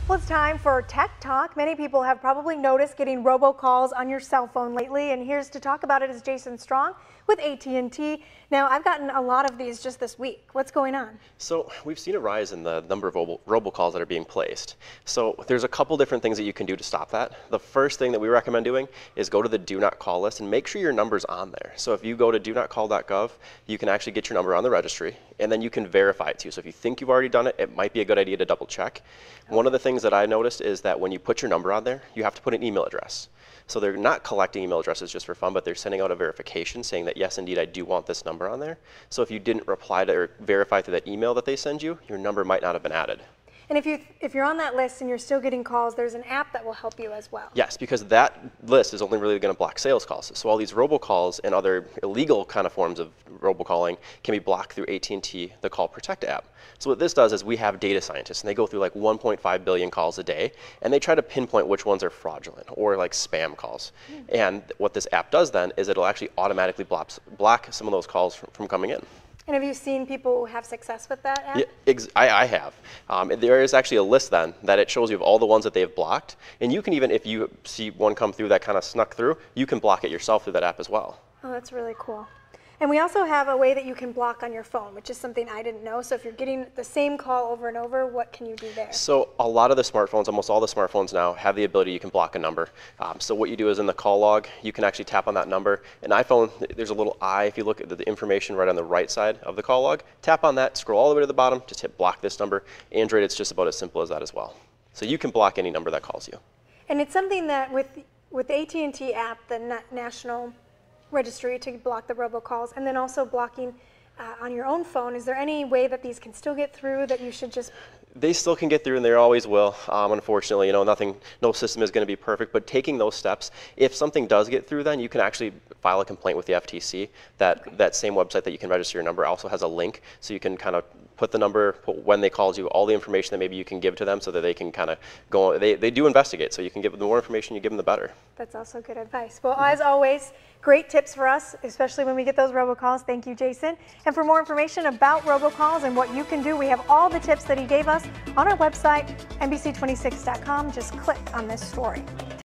Well, it's time for Tech Talk. Many people have probably noticed getting robocalls on your cell phone lately, and here's to talk about it is Jason Strong with AT&T. Now, I've gotten a lot of these just this week. What's going on? So we've seen a rise in the number of robocalls that are being placed. So there's a couple different things that you can do to stop that. The first thing that we recommend doing is go to the do not call list and make sure your number's on there. So if you go to donotcall.gov, you can actually get your number on the registry, and then you can verify it too. So if you think you've already done it, it might be a good idea to double check. One of the things that I noticed is that when you put your number on there, you have to put an email address. So they're not collecting email addresses just for fun, but they're sending out a verification saying that yes, indeed, I do want this number on there. So if you didn't reply to or verify through that email that they send you, your number might not have been added. And if you're on that list and you're still getting calls, there's an app that will help you as well. Yes, because that list is only really going to block sales calls. So all these robocalls and other illegal kind of forms of robocalling can be blocked through AT&T, the Call Protect app. So what this does is we have data scientists, and they go through like 1.5 billion calls a day, and they try to pinpoint which ones are fraudulent or like spam calls. And what this app does then is it'll actually automatically block some of those calls from coming in. And have you seen people have success with that app? Yeah, I have. There is actually a list then that it shows you of all the ones that they've blocked. And you can even, if you see one come through that kind of snuck through, you can block it yourself through that app as well. Oh, that's really cool. And we also have a way that you can block on your phone, which is something I didn't know. So if you're getting the same call over and over, what can you do there? So a lot of the smartphones, almost all the smartphones now, have the ability you can block a number. So what you do is in the call log, you can actually tap on that number. An iPhone, there's a little eye. If you look at the information right on the right side of the call log, tap on that, scroll all the way to the bottom, just hit block this number. Android, it's just about as simple as that as well. So you can block any number that calls you. And it's something that with the AT&T app, the national registry to block the robocalls, and then also blocking on your own phone. Is there any way that these can still get through that you should just... They still can get through, and they always will. Unfortunately, no system is going to be perfect, but taking those steps, if something does get through, then you can actually file a complaint with the FTC. That same website that you can register your number also has a link, so you can kind of put the number, put when they called you, all the information that maybe you can give to them so that they can kind of go, they do investigate, so you can give them the more information you give them, the better. That's also good advice. Well, as always, great tips for us, especially when we get those robocalls. Thank you, Jason. And for more information about robocalls and what you can do, we have all the tips that he gave us on our website, NBC26.com. Just click on this story.